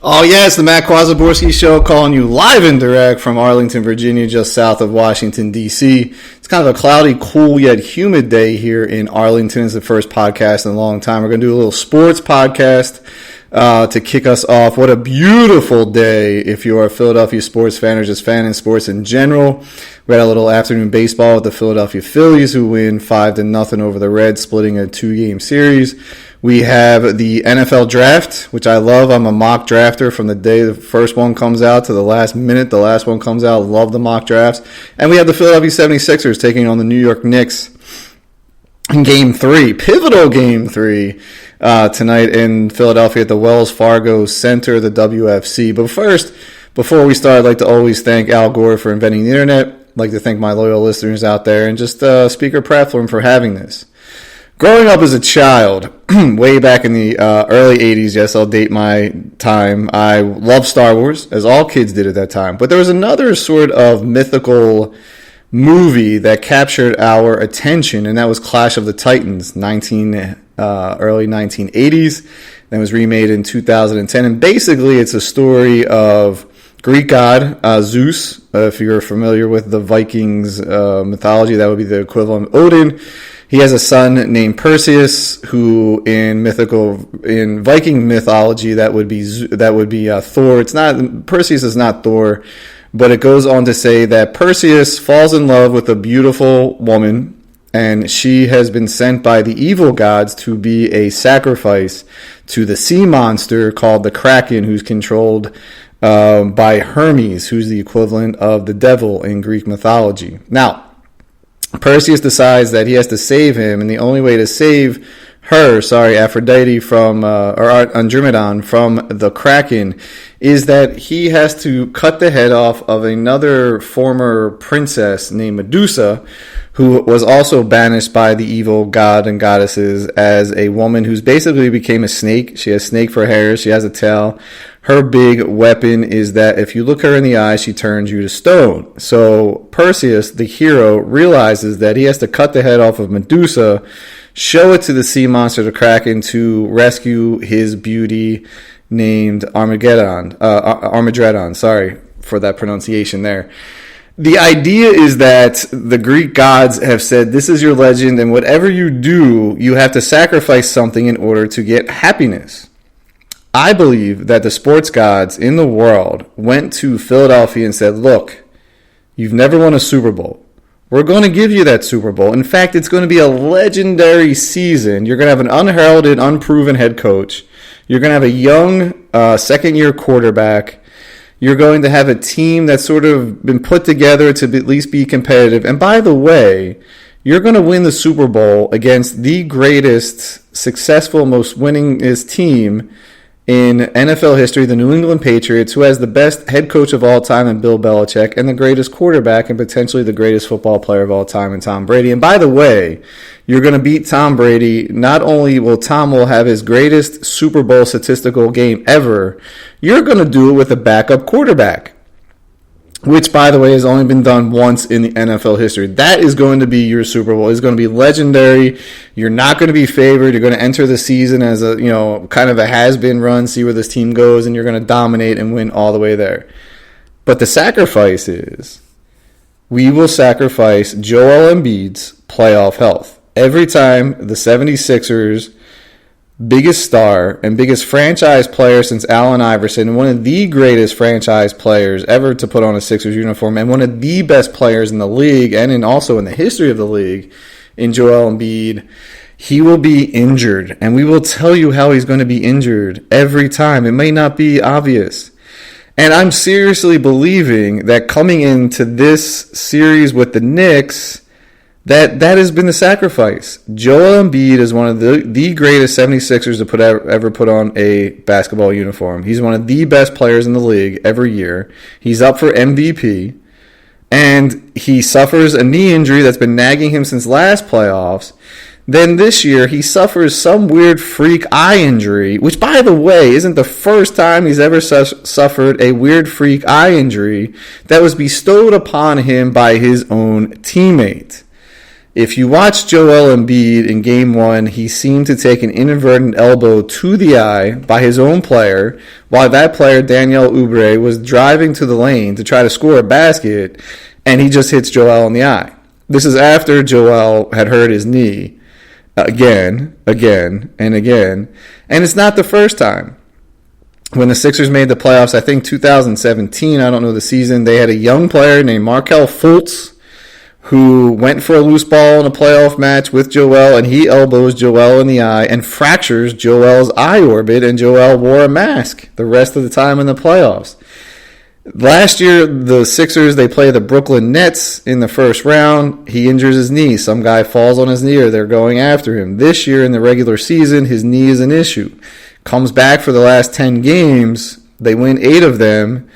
Oh, yeah, it's the Matt Kwazaborski Show calling you live and direct from Arlington, Virginia, just south of Washington, D.C. It's kind of a cloudy, cool, yet humid day here in Arlington. It's the first podcast in a long time. We're going to do a little sports podcast to kick us off. What a beautiful day if you're a Philadelphia sports fan or just fan in sports in general. We had a little afternoon baseball with the Philadelphia Phillies, who win 5-0 over the Reds, splitting a 2-game series. We have the NFL draft, which I love. I'm a mock drafter from the day the first one comes out to the last minute. The last one comes out. Love the mock drafts. And we have the Philadelphia 76ers taking on the New York Knicks in Game 3, pivotal Game 3, tonight in Philadelphia at the Wells Fargo Center, the WFC. But first, before we start, I'd like to always thank Al Gore for inventing the internet. I'd like to thank my loyal listeners out there and just Speaker Platform for having this. Growing up as a child, way back in the early 80s, yes, I'll date my time, I loved Star Wars, as all kids did at that time. But there was another sort of mythical movie that captured our attention, and that was Clash of the Titans, early 1980s. That was remade in 2010. And basically, it's a story of Greek god Zeus. If you're familiar with the Vikings mythology, that would be the equivalent of Odin. He has a son named Perseus, who in Viking mythology that would be Thor. It's not Perseus is not Thor, but it goes on to say that Perseus falls in love with a beautiful woman, and she has been sent by the evil gods to be a sacrifice to the sea monster called the Kraken, who's controlled by Hermes, who's the equivalent of the devil in Greek mythology. Now, Perseus decides that he has to save him, and the only way to save Aphrodite or Andromedon from the Kraken is that he has to cut the head off of another former princess named Medusa, who was also banished by the evil god and goddesses as a woman who's basically became a snake. She has snake for hair, she has a tail. Her big weapon is that if you look her in the eye, she turns you to stone. So Perseus, the hero, realizes that he has to cut the head off of Medusa, show it to the sea monster, the Kraken, to rescue his beauty named Armageddon. Sorry for that pronunciation there. The idea is that the Greek gods have said, this is your legend, and whatever you do, you have to sacrifice something in order to get happiness. I believe that the sports gods in the world went to Philadelphia and said, look, you've never won a Super Bowl. We're going to give you that Super Bowl. In fact, it's going to be a legendary season. You're going to have an unheralded, unproven head coach. You're going to have a young second-year quarterback. You're going to have a team that's sort of been put together to at least be competitive. And by the way, you're going to win the Super Bowl against the greatest, successful, most winningest team in NFL history, the New England Patriots, who has the best head coach of all time in Bill Belichick and the greatest quarterback and potentially the greatest football player of all time in Tom Brady. And by the way, you're going to beat Tom Brady. Not only will Tom have his greatest Super Bowl statistical game ever, you're going to do it with a backup quarterback, which, by the way, has only been done once in the NFL history. That is going to be your Super Bowl. It's going to be legendary. You're not going to be favored. You're going to enter the season as a, kind of a has-been run, see where this team goes, and you're going to dominate and win all the way there. But the sacrifice is, we will sacrifice Joel Embiid's playoff health. Every time the 76ers biggest star and biggest franchise player since Allen Iverson, one of the greatest franchise players ever to put on a Sixers uniform, and one of the best players in the league and also in the history of the league in Joel Embiid, he will be injured. And we will tell you how he's going to be injured every time. It may not be obvious. And I'm seriously believing that coming into this series with the Knicks, that has been the sacrifice. Joel Embiid is one of the greatest 76ers to ever put on a basketball uniform. He's one of the best players in the league every year. He's up for MVP. And he suffers a knee injury that's been nagging him since last playoffs. Then this year, he suffers some weird freak eye injury, which, by the way, isn't the first time he's ever suffered a weird freak eye injury that was bestowed upon him by his own teammate. If you watch Joel Embiid in Game 1, he seemed to take an inadvertent elbow to the eye by his own player, while that player, Daniel Oubre, was driving to the lane to try to score a basket, and he just hits Joel in the eye. This is after Joel had hurt his knee again, and again, and it's not the first time. When the Sixers made the playoffs, I think 2017, I don't know the season, they had a young player named Markelle Fultz, who went for a loose ball in a playoff match with Joel, and he elbows Joel in the eye and fractures Joel's eye orbit, and Joel wore a mask the rest of the time in the playoffs. Last year, the Sixers, they play the Brooklyn Nets in the first round. He injures his knee. Some guy falls on his knee, or they're going after him. This year in the regular season, his knee is an issue. Comes back for the last 10 games. They win 8 of them.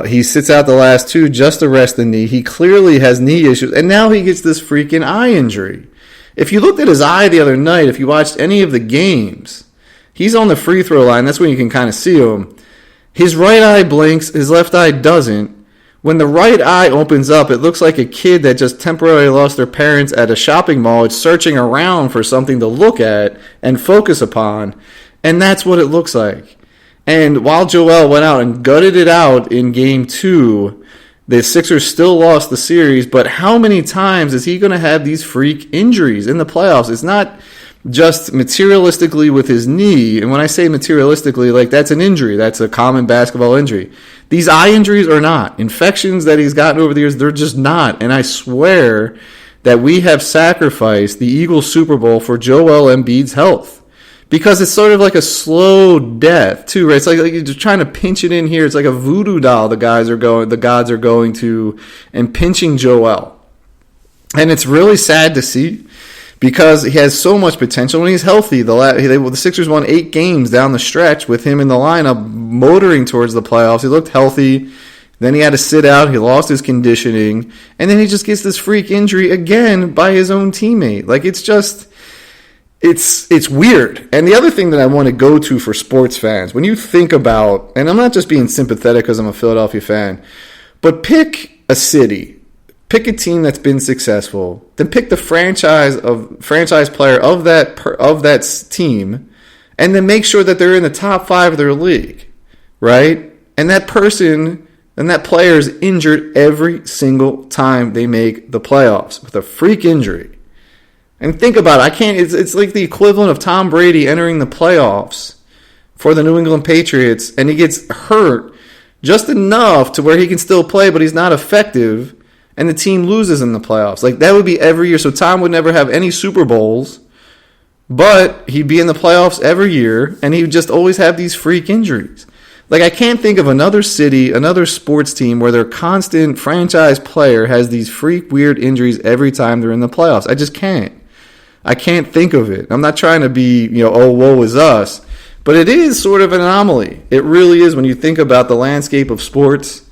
He sits out the last 2 just to rest the knee. He clearly has knee issues, and now he gets this freaking eye injury. If you looked at his eye the other night, if you watched any of the games, he's on the free throw line. That's when you can kind of see him. His right eye blinks, his left eye doesn't. When the right eye opens up, it looks like a kid that just temporarily lost their parents at a shopping mall. It's searching around for something to look at and focus upon, and that's what it looks like. And while Joel went out and gutted it out in Game 2, the Sixers still lost the series. But how many times is he going to have these freak injuries in the playoffs? It's not just materialistically with his knee. And when I say materialistically, like that's an injury. That's a common basketball injury. These eye injuries are not. Infections that he's gotten over the years, they're just not. And I swear that we have sacrificed the Eagles Super Bowl for Joel Embiid's health. Because it's sort of like a slow death, too, right? It's like you're just trying to pinch it in here. It's like a voodoo doll the gods are going to and pinching Joel. And it's really sad to see because he has so much potential when he's healthy. The Sixers won 8 games down the stretch with him in the lineup, motoring towards the playoffs. He looked healthy. Then he had to sit out. He lost his conditioning. And then he just gets this freak injury again by his own teammate. Like, it's just... It's weird. And the other thing that I want to go to for sports fans, when you think about, and I'm not just being sympathetic because I'm a Philadelphia fan, but pick a city, pick a team that's been successful, then pick the franchise player of that team, and then make sure that they're in the top 5 of their league, right? And that person and that player is injured every single time they make the playoffs with a freak injury. And think about it. It's like the equivalent of Tom Brady entering the playoffs for the New England Patriots, and he gets hurt just enough to where he can still play, but he's not effective, and the team loses in the playoffs. Like, that would be every year. So Tom would never have any Super Bowls, but he'd be in the playoffs every year, and he would just always have these freak injuries. Like, I can't think of another city, another sports team where their constant franchise player has these freak weird injuries every time they're in the playoffs. I just can't. I can't think of it. I'm not trying to be, oh, woe is us. But it is sort of an anomaly. It really is when you think about the landscape of sports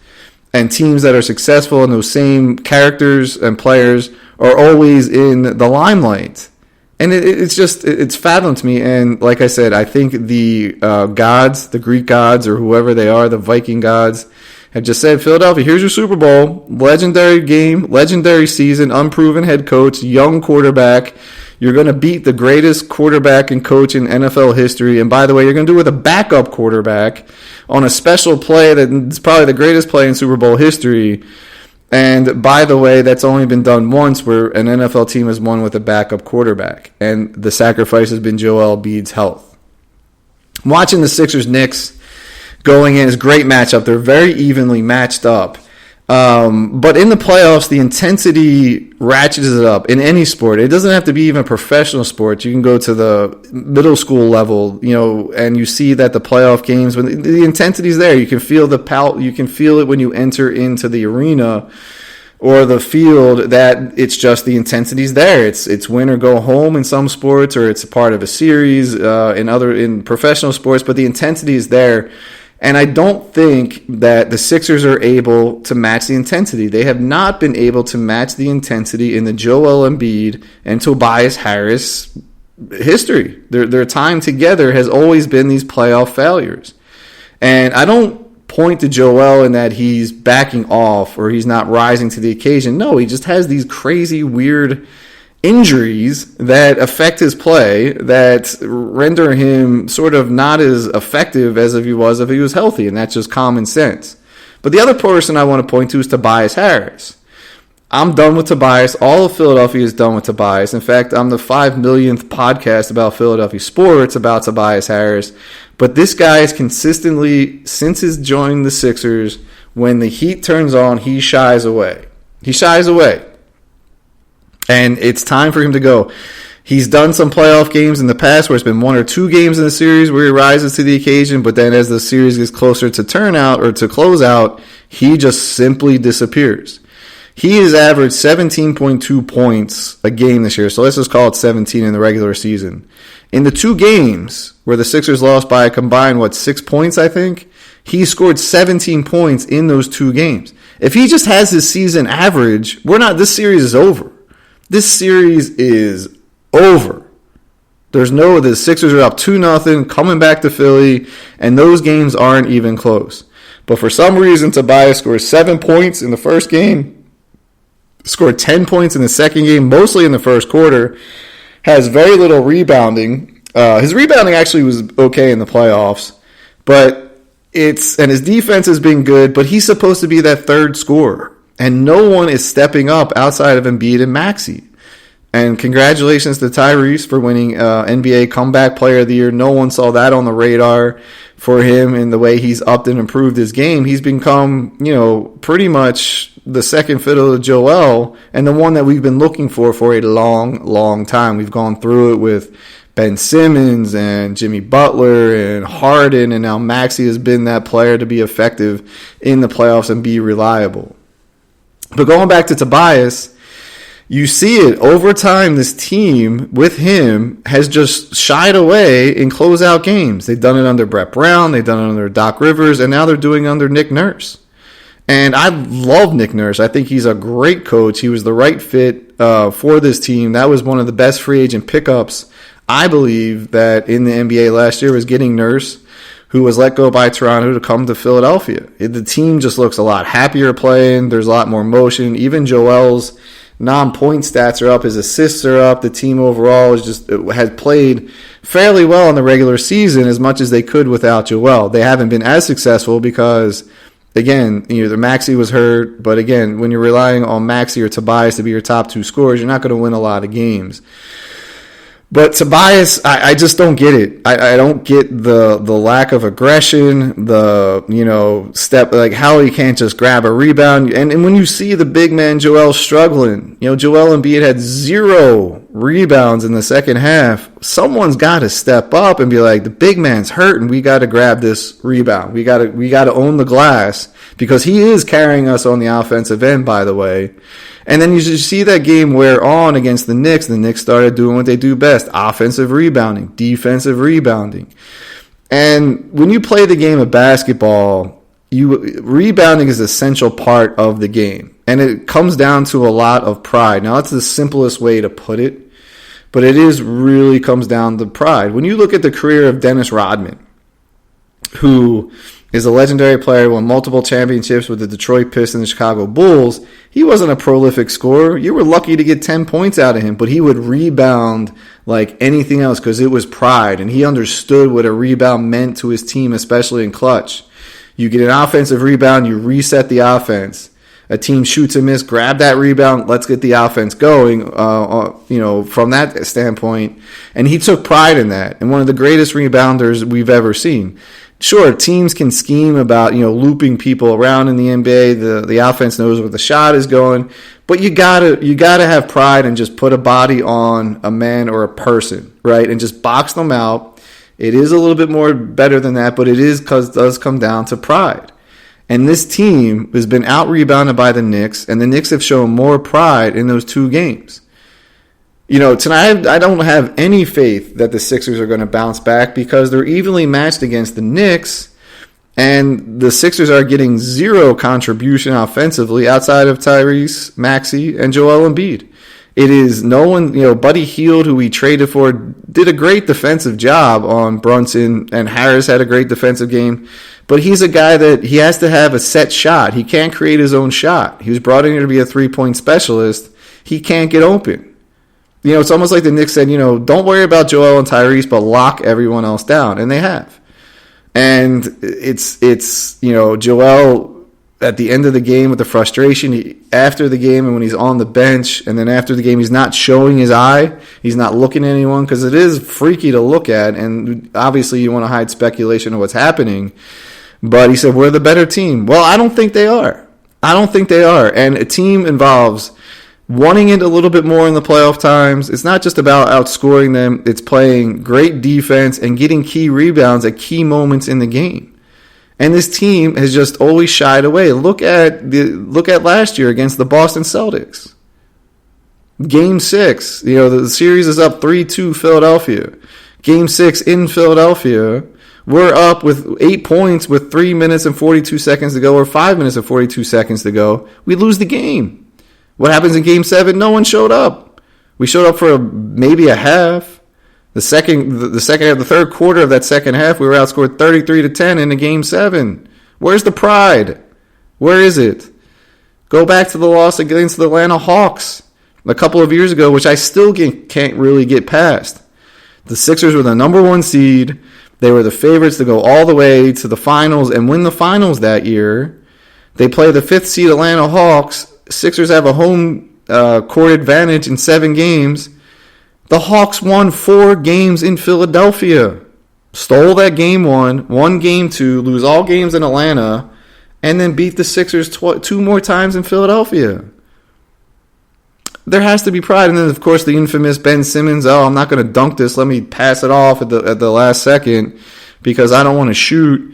and teams that are successful and those same characters and players are always in the limelight. And it's fathom to me. And like I said, I think the gods, the Greek gods or whoever they are, the Viking gods, have just said, Philadelphia, here's your Super Bowl. Legendary game, legendary season, unproven head coach, young quarterback. You're going to beat the greatest quarterback and coach in NFL history. And by the way, you're going to do it with a backup quarterback on a special play that's probably the greatest play in Super Bowl history. And by the way, that's only been done once where an NFL team has won with a backup quarterback. And the sacrifice has been Joel Embiid's health. Watching the Sixers-Knicks going in is a great matchup. They're very evenly matched up. But in the playoffs, the intensity ratchets it up in any sport. It doesn't have to be even professional sports. You can go to the middle school level, and you see that the playoff games, when the intensity is there, you can feel you can feel it when you enter into the arena or the field, that it's just the intensity's there. It's win or go home in some sports, or it's a part of a series in professional sports, but the intensity is there. And I don't think that the Sixers are able to match the intensity. They have not been able to match the intensity in the Joel Embiid and Tobias Harris history. Their time together has always been these playoff failures. And I don't point to Joel in that he's backing off or he's not rising to the occasion. No, he just has these crazy, weird injuries that affect his play, that render him sort of not as effective as if he was healthy, and that's just common sense. But the other person I want to point to is Tobias Harris. I'm done with Tobias. All of Philadelphia is done with Tobias. In fact, I'm the 5 millionth podcast about Philadelphia sports about Tobias Harris. But this guy is consistently, since he's joined the Sixers, when the heat turns on, he shies away. He shies away. And it's time for him to go. He's done some playoff games in the past where it's been 1 or 2 games in the series where he rises to the occasion, but then as the series gets closer to turnout or to closeout, he just simply disappears. He has averaged 17.2 points a game this year, so let's just call it 17 in the regular season. In the 2 games where the Sixers lost by a combined, 6 points, I think, he scored 17 points in those 2 games. If he just has his season average, this series is over. This series is over. The Sixers are up 2-0, coming back to Philly, and those games aren't even close. But for some reason, Tobias scores 7 points in the first game, scored 10 points in the second game, mostly in the first quarter, has very little rebounding. His rebounding actually was okay in the playoffs, and his defense has been good, but he's supposed to be that third scorer, and no one is stepping up outside of Embiid and Maxey. And congratulations to Tyrese for winning NBA Comeback Player of the Year. No one saw that on the radar for him in the way he's upped and improved his game. He's become, pretty much the second fiddle to Joel and the one that we've been looking for a long, long time. We've gone through it with Ben Simmons and Jimmy Butler and Harden, and now Maxey has been that player to be effective in the playoffs and be reliable. But going back to Tobias, you see it over time. This team with him has just shied away in closeout games. They've done it under Brett Brown. They've done it under Doc Rivers. And now they're doing it under Nick Nurse. And I love Nick Nurse. I think he's a great coach. He was the right fit for this team. That was one of the best free agent pickups, I believe, that in the NBA last year was getting Nurse, who was let go by Toronto to come to Philadelphia. The team just looks a lot happier playing. There's a lot more motion. Even Joel's non-point stats are up. His assists are up. The team overall has played fairly well in the regular season, as much as they could without Joel. They haven't been as successful because, again, the Maxey was hurt. But again, when you're relying on Maxey or Tobias to be your top 2 scorers, you're not going to win a lot of games. But Tobias, I just don't get it. I don't get the lack of aggression, step, like how he can't just grab a rebound. And when you see the big man Joel struggling, Joel Embiid had 0 rebounds in the second half. Someone's got to step up and be like, the big man's hurt and we got to grab this rebound. We got to own the glass, because he is carrying us on the offensive end, by the way. And then you see that game wear on against the Knicks. The Knicks started doing what they do best: offensive rebounding, defensive rebounding. And when you play the game of basketball, rebounding is an essential part of the game. And it comes down to a lot of pride. Now, that's the simplest way to put it, but it really comes down to pride. When you look at the career of Dennis Rodman, who is a legendary player, won multiple championships with the Detroit Pistons and the Chicago Bulls, he wasn't a prolific scorer. You were lucky to get 10 points out of him, but he would rebound like anything else because it was pride, and he understood what a rebound meant to his team, especially in clutch. You get an offensive rebound, you reset the offense. A team shoots and miss, grab that rebound, let's get the offense going, from that standpoint. And he took pride in that, and one of the greatest rebounders we've ever seen. Sure, teams can scheme about, looping people around in the NBA. The offense knows where the shot is going, but you gotta have pride and just put a body on a man or a person, right? And just box them out. It is a little bit more better than that, but it does come down to pride. And this team has been out-rebounded by the Knicks, and the Knicks have shown more pride in those 2 games. Tonight I don't have any faith that the Sixers are going to bounce back, because they're evenly matched against the Knicks, and the Sixers are getting 0 contribution offensively outside of Tyrese, Maxey, and Joel Embiid. It is no one, Buddy Hield, who we traded for, did a great defensive job on Brunson, and Harris had a great defensive game. But he's a guy that he has to have a set shot. He can't create his own shot. He was brought in here to be a 3-point specialist. He can't get open. it's almost like the Knicks said, don't worry about Joel and Tyrese, but lock everyone else down. And they have. And it's Joel at the end of the game with the frustration, after the game and when he's on the bench, and then after the game he's not showing his eye, he's not looking at anyone, because it is freaky to look at, and obviously you want to hide speculation of what's happening. But he said, we're the better team. Well, I don't think they are. And a team involves wanting it a little bit more in the playoff times. It's not just about outscoring them. It's playing great defense and getting key rebounds at key moments in the game. And this team has just always shied away. Look at last year against the Boston Celtics. Game 6, the series is up 3-2 Philadelphia. Game 6 in Philadelphia, we're up with 8 points with 3 minutes and 42 seconds to go, or 5 minutes and 42 seconds to go. We lose the game. What happens in Game 7? No one showed up. We showed up for maybe a half. The third quarter of that second half, we were outscored 33-10 in the Game 7. Where's the pride? Where is it? Go back to the loss against the Atlanta Hawks a couple of years ago, which I still can't really get past. The Sixers were the number 1 seed. They were the favorites to go all the way to the finals and win the finals that year. They play the 5th seed Atlanta Hawks. Sixers have a home court advantage in 7 games. The Hawks won 4 games in Philadelphia. Stole that game 1, won game 2, lose all games in Atlanta, and then beat the Sixers 2 more times in Philadelphia. There has to be pride. And then, of course, the infamous Ben Simmons, I'm not going to dunk this. Let me pass it off at the last second because I don't want to shoot.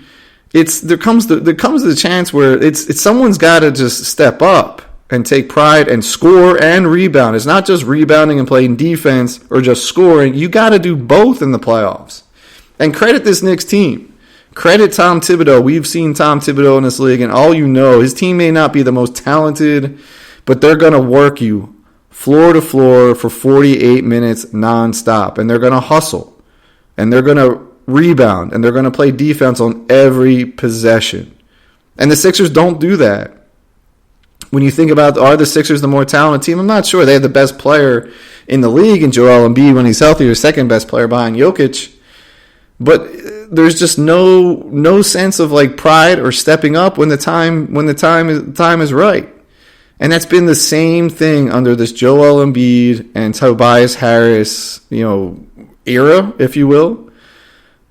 There comes the chance where it's someone's got to just step up and take pride and score and rebound. It's not just rebounding and playing defense or just scoring. You got to do both in the playoffs. And credit this Knicks team. Credit Tom Thibodeau. We've seen Tom Thibodeau in this league, and all his team may not be the most talented, but they're going to work you floor to floor for 48 minutes nonstop. And they're going to hustle. And they're going to rebound. And they're going to play defense on every possession. And the Sixers don't do that. When you think about, are the Sixers the more talented team? I'm not sure. They have the best player in the league in Joel Embiid when he's healthy, or second best player behind Jokic. But there's just no sense of like pride or stepping up when the time is right. And that's been the same thing under this Joel Embiid and Tobias Harris, era, if you will.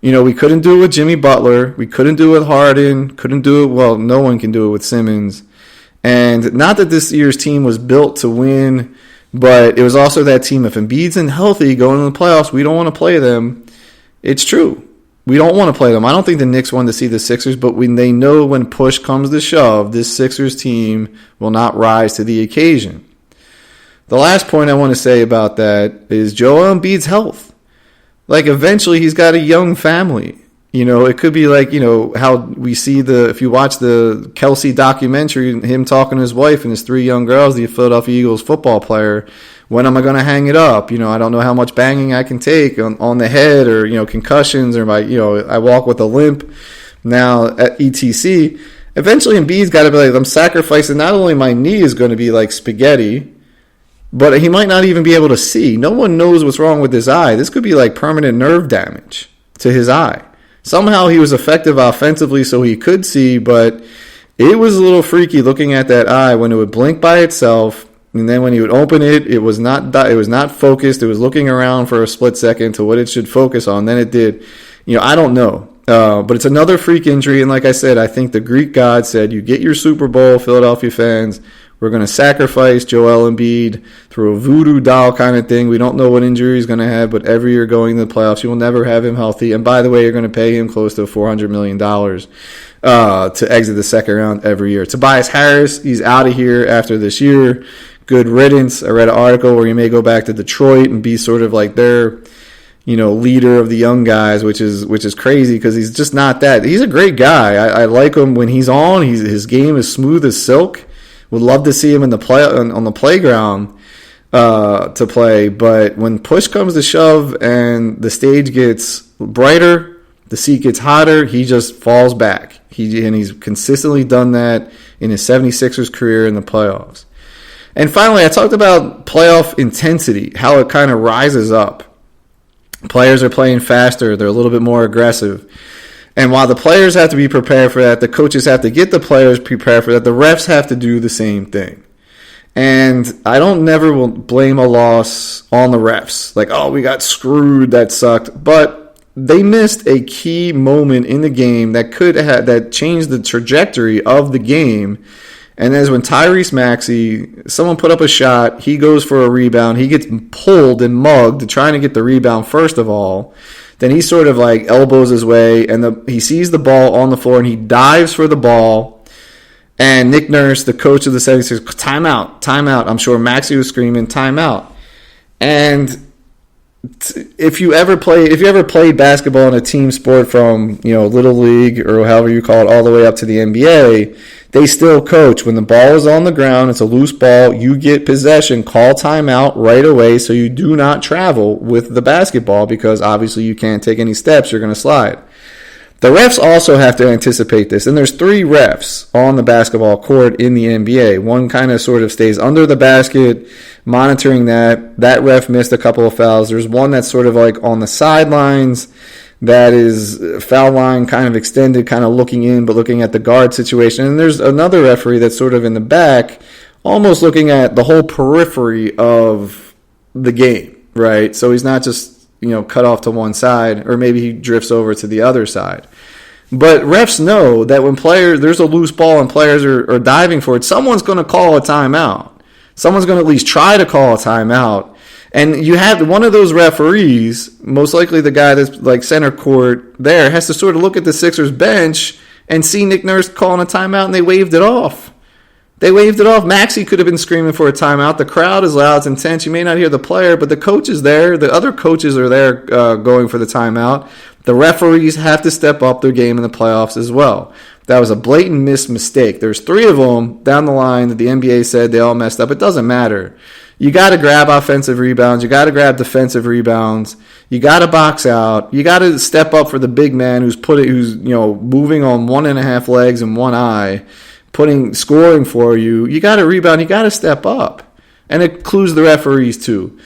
We couldn't do it with Jimmy Butler. We couldn't do it with Harden. Couldn't do it. Well, no one can do it with Simmons. And not that this year's team was built to win, but it was also that team. If Embiid's healthy going into the playoffs, we don't want to play them. It's true. We don't want to play them. I don't think the Knicks wanted to see the Sixers, but when they know when push comes to shove, this Sixers team will not rise to the occasion. The last point I want to say about that is Joel Embiid's health. Like, eventually he's got a young family. It could be like, how we see if you watch the Kelsey documentary, him talking to his wife and his 3 young girls, the Philadelphia Eagles football player, when am I going to hang it up? I don't know how much banging I can take on the head, or, concussions, or I walk with a limp now at ETC. Eventually Embiid's got to be like, I'm sacrificing, not only my knee is going to be like spaghetti, but he might not even be able to see. No one knows what's wrong with his eye. This could be like permanent nerve damage to his eye. Somehow he was effective offensively so he could see, but it was a little freaky looking at that eye when it would blink by itself, and then when he would open it, it was not focused. It was looking around for a split second to what it should focus on. Then it did. I don't know. But it's another freak injury, and like I said, I think the Greek god said, you get your Super Bowl, Philadelphia fans. We're going to sacrifice Joel Embiid through a voodoo doll kind of thing. We don't know what injury he's going to have, but every year going to the playoffs, you will never have him healthy. And by the way, you're going to pay him close to $400 million to exit the second round every year. Tobias Harris, he's out of here after this year. Good riddance. I read an article where he may go back to Detroit and be sort of like their, leader of the young guys, which is crazy because he's just not that. He's a great guy. I like him when he's on. His game is smooth as silk. Would love to see him on the playground to play, but when push comes to shove and the stage gets brighter, the seat gets hotter, he just falls back. He's consistently done that in his 76ers career in the playoffs. And finally, I talked about playoff intensity, how it kind of rises up. Players are playing faster. They're a little bit more aggressive. And while the players have to be prepared for that, the coaches have to get the players prepared for that, the refs have to do the same thing. And I don't never blame a loss on the refs. Like, oh, we got screwed, that sucked. But they missed a key moment in the game that that changed the trajectory of the game. And that's when Tyrese Maxey, someone put up a shot, he goes for a rebound, he gets pulled and mugged trying to get the rebound first of all. Then he sort of like elbows his way, and he sees the ball on the floor, and he dives for the ball. And Nick Nurse, the coach of the 76ers, timeout, timeout. I'm sure Maxey was screaming, timeout. And if you ever played basketball in a team sport from Little League or however you call it all the way up to the NBA, they still coach. When the ball is on the ground, it's a loose ball, you get possession, call timeout right away so you do not travel with the basketball because obviously you can't take any steps, you're going to slide. The refs also have to anticipate this, and there's 3 refs on the basketball court in the NBA. One kind of sort of stays under the basket, monitoring that. That ref missed a couple of fouls. There's one that's sort of like on the sidelines, that is foul line kind of extended, kind of looking in, but looking at the guard situation. And there's another referee that's sort of in the back, almost looking at the whole periphery of the game, right? So he's not just cut off to one side, or maybe he drifts over to the other side. But refs know that when there's a loose ball and players are diving for it, someone's going to call a timeout. Someone's going to at least try to call a timeout. And you have one of those referees, most likely the guy that's like center court there, has to sort of look at the Sixers bench and see Nick Nurse calling a timeout, and they waved it off. Maxey could have been screaming for a timeout. The crowd is loud, it's intense. You may not hear the player, but the coach is there. The other coaches are there going for the timeout. The referees have to step up their game in the playoffs as well. That was a blatant mistake. There's 3 of them down the line that the NBA said they all messed up. It doesn't matter. You got to grab offensive rebounds. You got to grab defensive rebounds. You got to box out. You got to step up for the big man who's moving on 1.5 legs and one eye, scoring for you. You got to rebound. You got to step up. And it includes the referees too.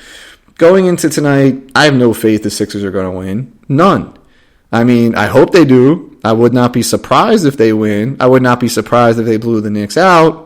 Going into tonight, I have no faith the Sixers are going to win. None. I mean, I hope they do. I would not be surprised if they win. I would not be surprised if they blew the Knicks out.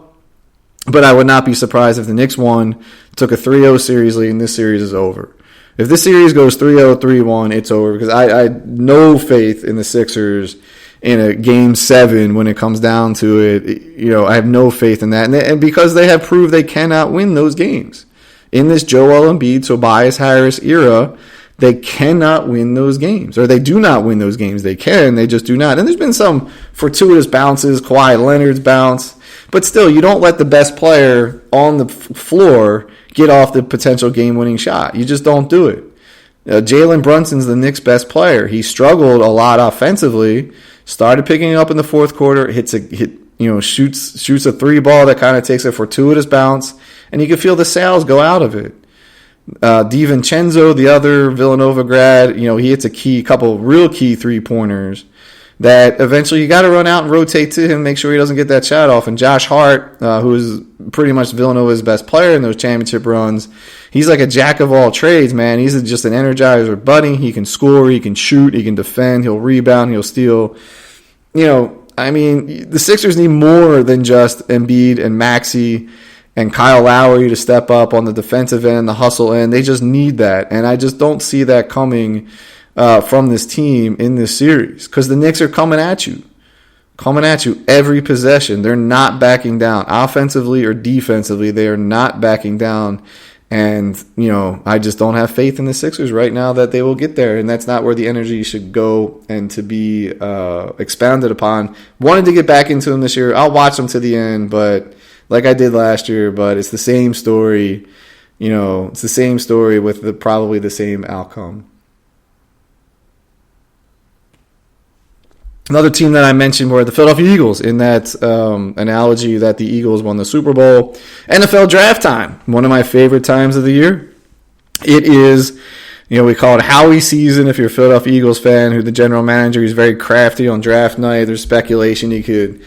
But I would not be surprised if the Knicks won, took a 3-0 series lead, and this series is over. If this series goes 3-0, 3-1, it's over. Because I no faith in the Sixers in a Game 7 when it comes down to it. I have no faith in that. And because they have proved they cannot win those games. In this Joel Embiid, Tobias Harris era, they cannot win those games. Or they do not win those games. They can, they just do not. And there's been some fortuitous bounces, Kawhi Leonard's bounce. But still, you don't let the best player on the floor get off the potential game-winning shot. You just don't do it. Jalen Brunson's the Knicks' best player. He struggled a lot offensively, started picking up in the fourth quarter, shoots a 3 ball that kind of takes a fortuitous bounce, and you can feel the sails go out of it. DiVincenzo, the other Villanova grad, he hits a couple real key 3-pointers that eventually you got to run out and rotate to him, make sure he doesn't get that shot off. And Josh Hart, who is pretty much Villanova's best player in those championship runs, he's like a jack of all trades, man. He's just an energizer bunny. He can score, he can shoot, he can defend, he'll rebound, he'll steal. The Sixers need more than just Embiid and Maxey and Kyle Lowry to step up on the defensive end, the hustle end. They just need that. And I just don't see that coming from this team in this series, because the Knicks are coming at you every possession. They're not backing down offensively or defensively. They are not backing down. And, I just don't have faith in the Sixers right now that they will get there. And that's not where the energy should go and to be expounded upon. Wanted to get back into them this year. I'll watch them to the end, but like I did last year, but it's the same story. It's the same story with probably the same outcome. Another team that I mentioned were the Philadelphia Eagles, in that analogy that the Eagles won the Super Bowl. NFL draft time, one of my favorite times of the year. It is, we call it Howie season if you're a Philadelphia Eagles fan, who the general manager is very crafty on draft night. There's speculation he could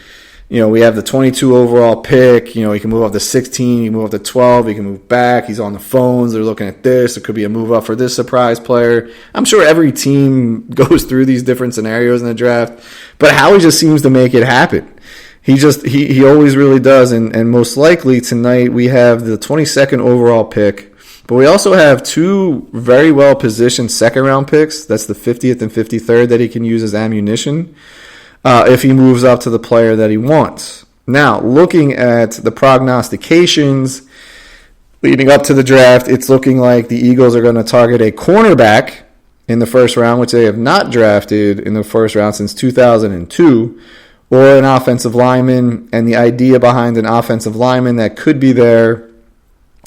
we have the 22 overall pick. He can move up to 16. He can move up to 12. He can move back. He's on the phones. They're looking at this. There could be a move up for this surprise player. I'm sure every team goes through these different scenarios in the draft, but Howie just seems to make it happen. He always really does. And most likely tonight we have the 22nd overall pick, but we also have two very well positioned second round picks. That's the 50th and 53rd that he can use as ammunition. If he moves up to the player that he wants. Now, looking at the prognostications leading up to the draft, it's looking like the Eagles are going to target a cornerback in the first round, which they have not drafted in the first round since 2002, or an offensive lineman. And the idea behind an offensive lineman that could be there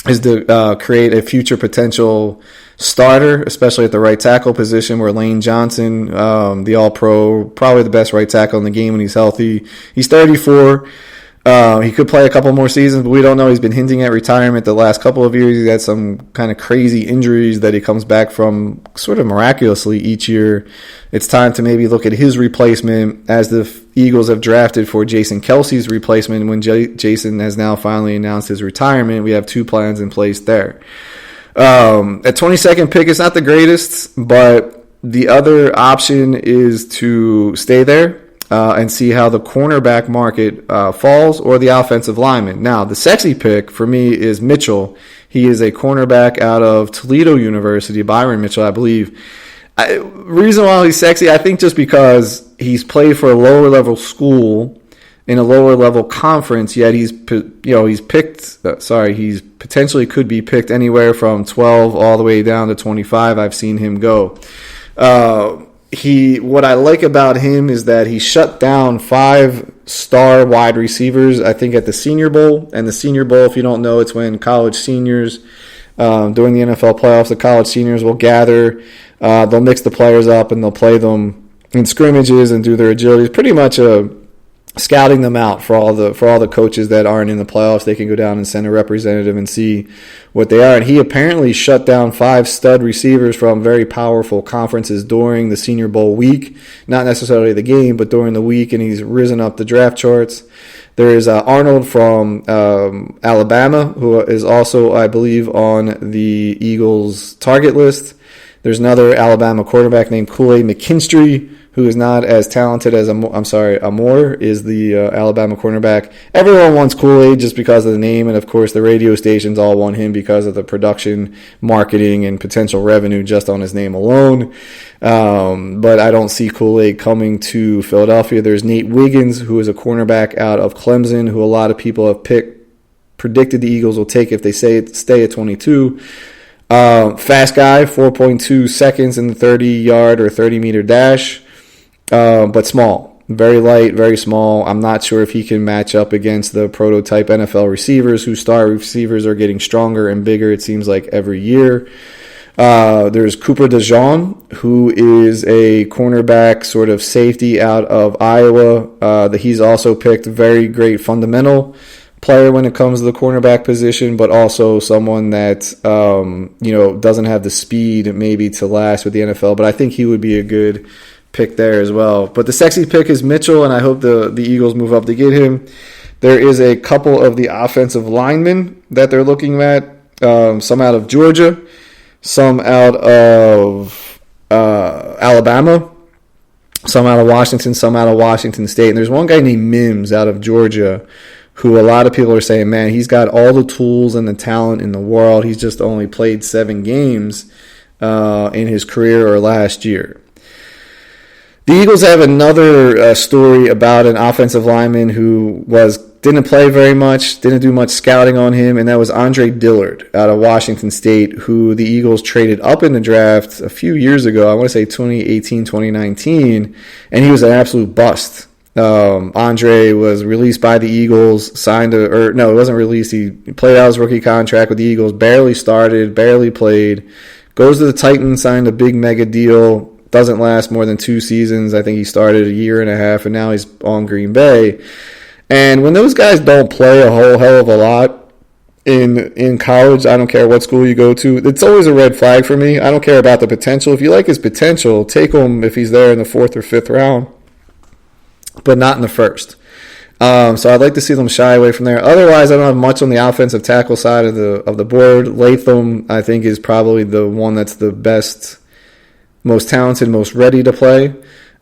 is to create a future potential starter, especially at the right tackle position, where Lane Johnson, the All-Pro, probably the best right tackle in the game when he's healthy. He's 34. He could play a couple more seasons, but we don't know. He's been hinting at retirement the last couple of years. He's had some kind of crazy injuries that he comes back from sort of miraculously each year. It's time to maybe look at his replacement, as the Eagles have drafted for Jason Kelsey's replacement. When Jason has now finally announced his retirement, we have two plans in place there. At 22nd pick, it's not the greatest, but the other option is to stay there and see how the cornerback market falls, or the offensive lineman. Now, the sexy pick for me is Mitchell. He is a cornerback out of Toledo University, Byron Mitchell, I believe. Reason why he's sexy, I think just because he's played for a lower level school in a lower level conference, yet he's potentially could be picked anywhere from 12 all the way down to 25. I've seen him go. What I like about him is that he shut down 5-star wide receivers, I think, at the Senior Bowl. And the Senior Bowl, if you don't know, it's when college seniors, during the NFL playoffs, the college seniors will gather. They'll mix the players up and they'll play them in scrimmages and do their agility. It's pretty much scouting them out for all the coaches that aren't in the playoffs. They can go down and send a representative and see what they are. And he apparently shut down 5 stud receivers from very powerful conferences during the Senior Bowl week. Not necessarily the game, but during the week, and he's risen up the draft charts. There is Arnold from Alabama, who is also, I believe, on the Eagles' target list. There's another Alabama quarterback named Kool-Aid McKinstry, who is not as talented as Amore is the Alabama cornerback. Everyone wants Kool-Aid just because of the name, and of course the radio stations all want him because of the production, marketing, and potential revenue just on his name alone. But I don't see Kool-Aid coming to Philadelphia. There's Nate Wiggins, who is a cornerback out of Clemson, who a lot of people have predicted the Eagles will take if they stay at 22. Fast guy, 4.2 seconds in the 30-yard or 30-meter dash. But small, very light, very small. I'm not sure if he can match up against the prototype NFL receivers, whose star receivers are getting stronger and bigger, it seems like, every year. There's Cooper DeJean, who is a cornerback sort of safety out of Iowa. He's also picked very great fundamental player when it comes to the cornerback position, but also someone that doesn't have the speed maybe to last with the NFL. But I think he would be a good pick there as well. But the sexy pick is Mitchell, and I hope the Eagles move up to get him. There is a couple of the offensive linemen that they're looking at, some out of Georgia, some out of Alabama, some out of Washington, some out of Washington State. And there's one guy named Mims out of Georgia who a lot of people are saying, man, he's got all the tools and the talent in the world. He's just only played 7 games in his career or last year. The Eagles have another story about an offensive lineman who didn't play very much, didn't do much scouting on him, and that was Andre Dillard out of Washington State, who the Eagles traded up in the draft a few years ago, I want to say 2018, 2019, and he was an absolute bust. Andre was released by the Eagles, it wasn't released, he played out his rookie contract with the Eagles, barely started, barely played, goes to the Titans, signed a big mega deal, doesn't last more than 2 seasons. I think he started a year and a half, and now he's on Green Bay. And when those guys don't play a whole hell of a lot in college, I don't care what school you go to, it's always a red flag for me. I don't care about the potential. If you like his potential, take him if he's there in the 4th or 5th round, but not in the 1st. So I'd like to see them shy away from there. Otherwise, I don't have much on the offensive tackle side of the board. Latham, I think, is probably the one that's the best, most talented, most ready to play.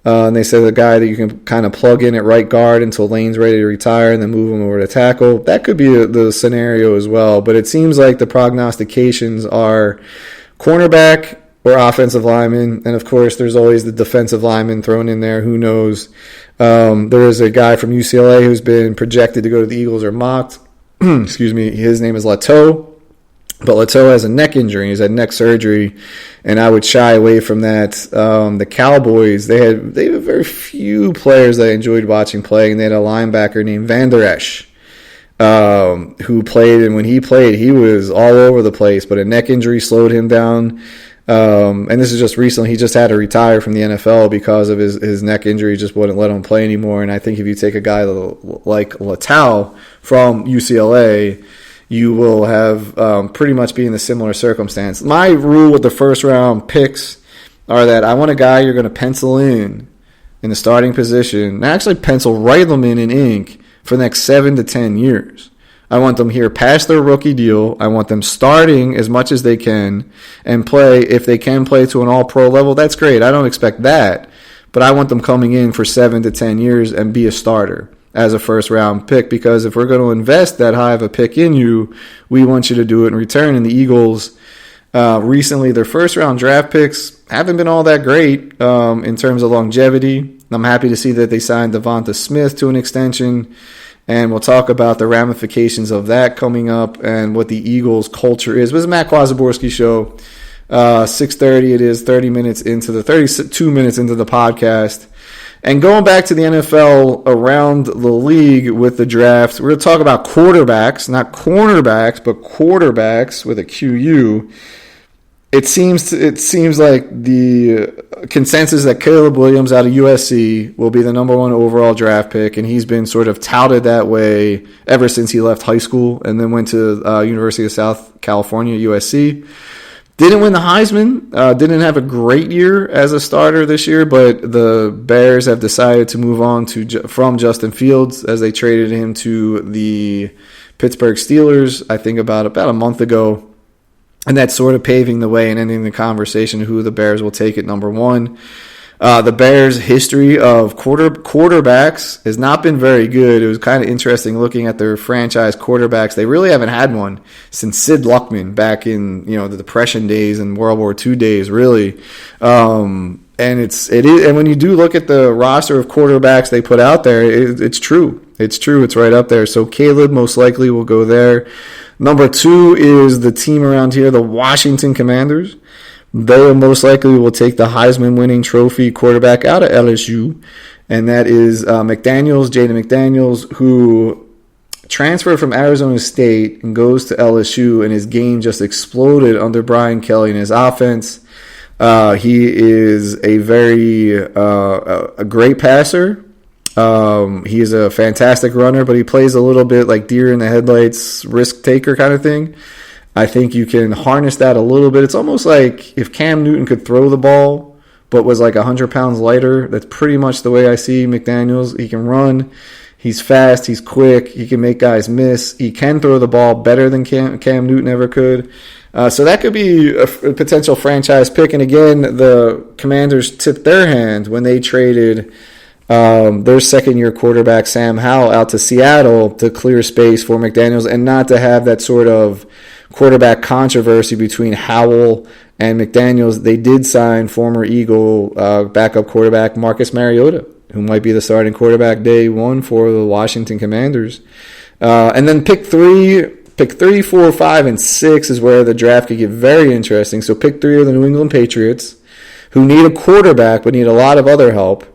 And they say the guy that you can kind of plug in at right guard until Lane's ready to retire and then move him over to tackle. That could be the scenario as well. But it seems like the prognostications are cornerback or offensive lineman. And, of course, there's always the defensive lineman thrown in there. Who knows? There is a guy from UCLA who's been projected to go to the Eagles or mocked. Excuse me. His name is Leteau. But Leteau has a neck injury. He's had neck surgery, and I would shy away from that. The Cowboys, they have very few players that I enjoyed watching play, and they had a linebacker named Van Der Esch, who played, and when he played, he was all over the place, but a neck injury slowed him down. And this is just recently. He just had to retire from the NFL because of his neck injury. Just wouldn't let him play anymore. And I think if you take a guy like Leteau from UCLA, you will have pretty much be in a similar circumstance. My rule with the first-round picks are that I want a guy you're going to pencil in the starting position, and actually write them in ink for the next 7 to 10 years. I want them here past their rookie deal. I want them starting as much as they can and play. If they can play to an all-pro level, that's great. I don't expect that. But I want them coming in for 7 to 10 years and be a starter as a first-round pick, because if we're going to invest that high of a pick in you, we want you to do it in return. And the Eagles, recently, their first-round draft picks haven't been all that great in terms of longevity. I'm happy to see that they signed Devonta Smith to an extension, and we'll talk about the ramifications of that coming up and what the Eagles' culture is. This is Matt Kwazaborski Show. 6:30 it is, 32 minutes into the podcast. And going back to the NFL around the league with the draft, we're going to talk about quarterbacks, not cornerbacks, but quarterbacks with a QU. It seems like the consensus that Caleb Williams out of USC will be the number one overall draft pick, and he's been sort of touted that way ever since he left high school and then went to University of South California, USC. Didn't win the Heisman, didn't have a great year as a starter this year, but the Bears have decided to move on from Justin Fields as they traded him to the Pittsburgh Steelers, I think about a month ago. And that's sort of paving the way and ending the conversation who the Bears will take at number one. The Bears' history of quarterbacks has not been very good. It was kind of interesting looking at their franchise quarterbacks. They really haven't had one since Sid Luckman back in the Depression days and World War II days, really. And and when you do look at the roster of quarterbacks they put out there, it's true. It's true. It's right up there. So Caleb most likely will go there. Number two is the team around here, the Washington Commanders. They most likely will take the Heisman-winning trophy quarterback out of LSU, and that is Jaden McDaniels, who transferred from Arizona State and goes to LSU, and his game just exploded under Brian Kelly and his offense. He is a great passer. He is a fantastic runner, but he plays a little bit like deer in the headlights, risk taker kind of thing. I think you can harness that a little bit. It's almost like if Cam Newton could throw the ball but was like 100 pounds lighter. That's pretty much the way I see McDaniels. He can run. He's fast. He's quick. He can make guys miss. He can throw the ball better than Cam Newton ever could. So that could be a potential franchise pick. And again, the Commanders tipped their hand when they traded their second-year quarterback, Sam Howell, out to Seattle to clear space for McDaniels and not to have that sort of quarterback controversy between Howell and McDaniels. They did sign former Eagle backup quarterback Marcus Mariota, who might be the starting quarterback day one for the Washington Commanders. And then pick 3, 4, 5, and 6 is where the draft could get very interesting. So pick 3 are the New England Patriots, who need a quarterback but need a lot of other help.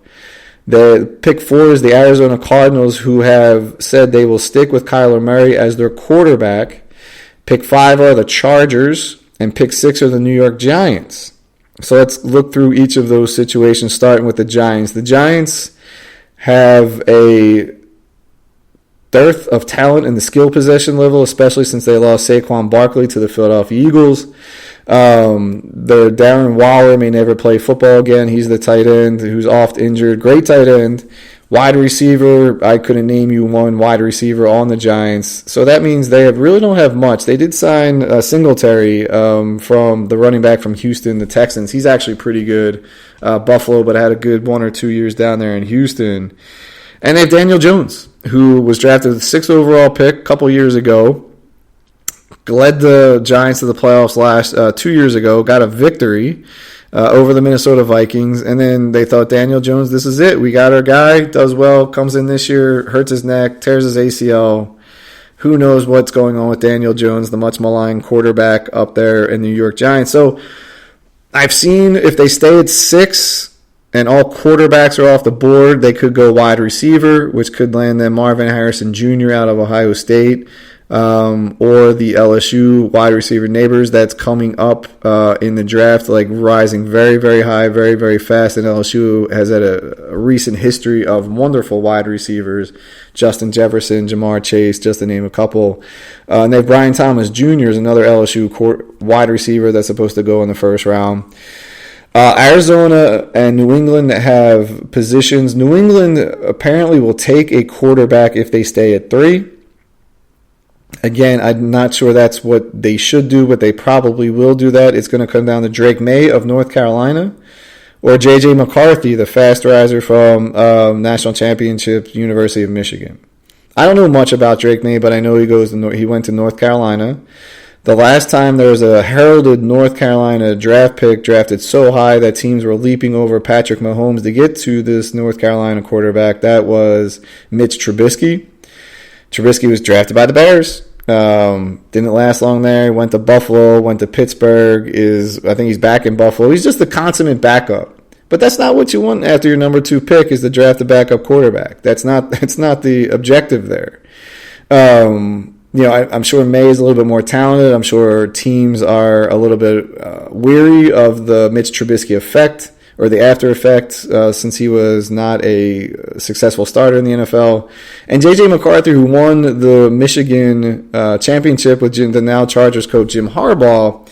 The pick 4 is the Arizona Cardinals, who have said they will stick with Kyler Murray as their quarterback. Pick 5 are the Chargers, and pick 6 are the New York Giants. So let's look through each of those situations, starting with the Giants. The Giants have a dearth of talent in the skill possession level, especially since they lost Saquon Barkley to the Philadelphia Eagles. The Darren Waller may never play football again. He's the tight end who's oft injured. Great tight end. Wide receiver, I couldn't name you one wide receiver on the Giants. So that means they really don't have much. They did sign Singletary from the running back from Houston, the Texans. He's actually pretty good. Buffalo, but had a good 1 or 2 years down there in Houston. And they have Daniel Jones, who was drafted with the 6th overall pick a couple years ago. Led the Giants to the playoffs 2 years ago. Got a victory over the Minnesota Vikings, and then they thought, Daniel Jones, this is it. We got our guy, does well, comes in this year, hurts his neck, tears his ACL. Who knows what's going on with Daniel Jones, the much maligned quarterback up there in the New York Giants. So I've seen if they stay at 6 and all quarterbacks are off the board, they could go wide receiver, which could land them Marvin Harrison Jr. out of Ohio State. Or the LSU wide receiver neighbors that's coming up in the draft, like rising very, very high, very, very fast. And LSU has had a recent history of wonderful wide receivers, Justin Jefferson, Jamar Chase, just to name a couple. And they have Brian Thomas Jr. is another LSU wide receiver that's supposed to go in the first round. Arizona and New England have positions. New England apparently will take a quarterback if they stay at 3. Again, I'm not sure that's what they should do, but they probably will do that. It's going to come down to Drake May of North Carolina or J.J. McCarthy, the fast riser from National Championship, University of Michigan. I don't know much about Drake May, but I know he went to North Carolina. The last time there was a heralded North Carolina draft pick drafted so high that teams were leaping over Patrick Mahomes to get to this North Carolina quarterback, that was Mitch Trubisky. Trubisky was drafted by the Bears. Didn't last long there. Went to Buffalo, went to Pittsburgh. I think he's back in Buffalo. He's just the consummate backup. But that's not what you want after your number 2 pick is to draft a backup quarterback. That's not the objective there. I'm sure May is a little bit more talented. I'm sure teams are a little bit weary of the Mitch Trubisky effect, or the after effect, since he was not a successful starter in the NFL. And J.J. McCarthy, who won the Michigan championship with the now Chargers coach Jim Harbaugh,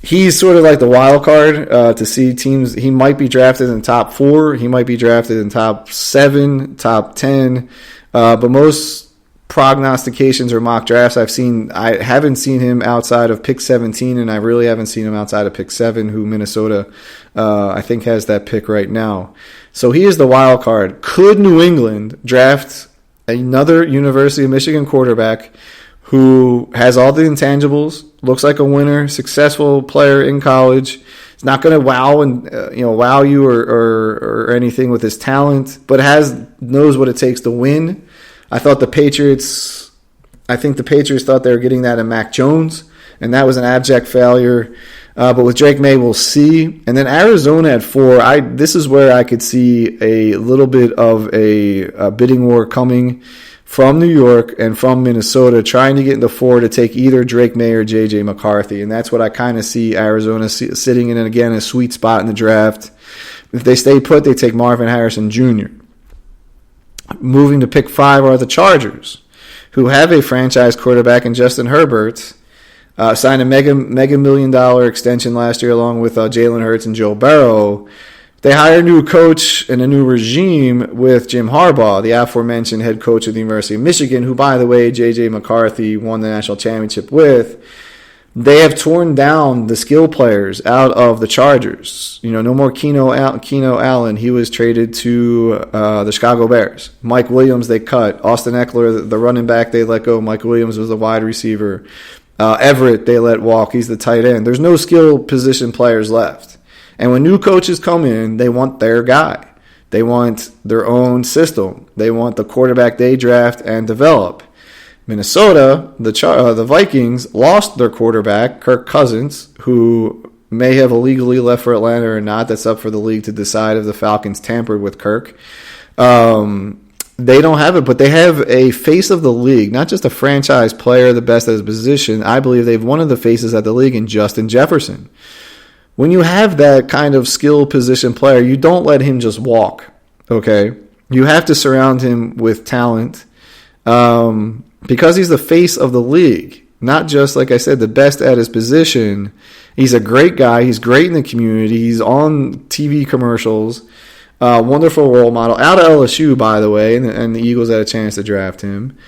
he's sort of like the wild card to see teams. He might be drafted in top 4. He might be drafted in top 7, top 10. But most prognostications or mock drafts I haven't seen him outside of pick 17, and I really haven't seen him outside of pick 7, who Minnesota I think has that pick right now. So he is the wild card. Could New England draft another University of Michigan quarterback who has all the intangibles, looks like a winner, successful player in college? He's not going to wow you or anything with his talent, but knows what it takes to win. I think the Patriots thought they were getting that in Mac Jones, and that was an abject failure. But with Drake May, we'll see. And then Arizona at 4, this is where I could see a little bit of a bidding war coming from New York and from Minnesota, trying to get into 4 to take either Drake May or J.J. McCarthy. And that's what I kind of see Arizona sitting in, again, a sweet spot in the draft. If they stay put, they take Marvin Harrison Jr. Moving to pick 5 are the Chargers, who have a franchise quarterback in Justin Herbert. Signed a mega $1 million extension last year along with Jalen Hurts and Joe Burrow. They hire a new coach and a new regime with Jim Harbaugh, the aforementioned head coach of the University of Michigan, who, by the way, J.J. McCarthy won the national championship with. They have torn down the skill players out of the Chargers. No more Keno Allen. He was traded to the Chicago Bears. Mike Williams they cut. Austin Eckler, the running back, they let go. Mike Williams was the wide receiver. Everett they let walk. He's the tight end. There's no skill position players left. And when new coaches come in, they want their guy. They want their own system. They want the quarterback they draft and develop. Minnesota, the Vikings, lost their quarterback, Kirk Cousins, who may have illegally left for Atlanta or not. That's up for the league to decide if the Falcons tampered with Kirk. They don't have it, but they have a face of the league, not just a franchise player, the best at his position. I believe they've one of the faces at the league in Justin Jefferson. When you have that kind of skill position player, you don't let him just walk, okay? You have to surround him with talent. Because he's the face of the league, not just, like I said, the best at his position. He's a great guy. He's great in the community. He's on TV commercials. Wonderful role model. Out of LSU, by the way, and the Eagles had a chance to draft him.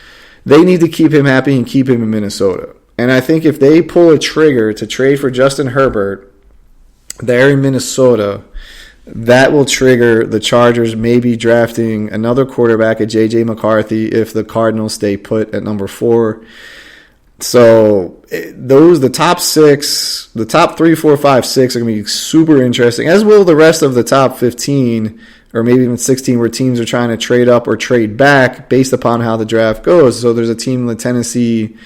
They need to keep him happy and keep him in Minnesota. And I think if they pull a trigger to trade for Justin Herbert there in Minnesota, that will trigger the Chargers maybe drafting another quarterback at J.J. McCarthy if the Cardinals stay put at number 4. So the top 6, the top 3, 4, 5, 6 are going to be super interesting, as will the rest of the top 15 or maybe even 16 where teams are trying to trade up or trade back based upon how the draft goes. So there's a team, the Tennessee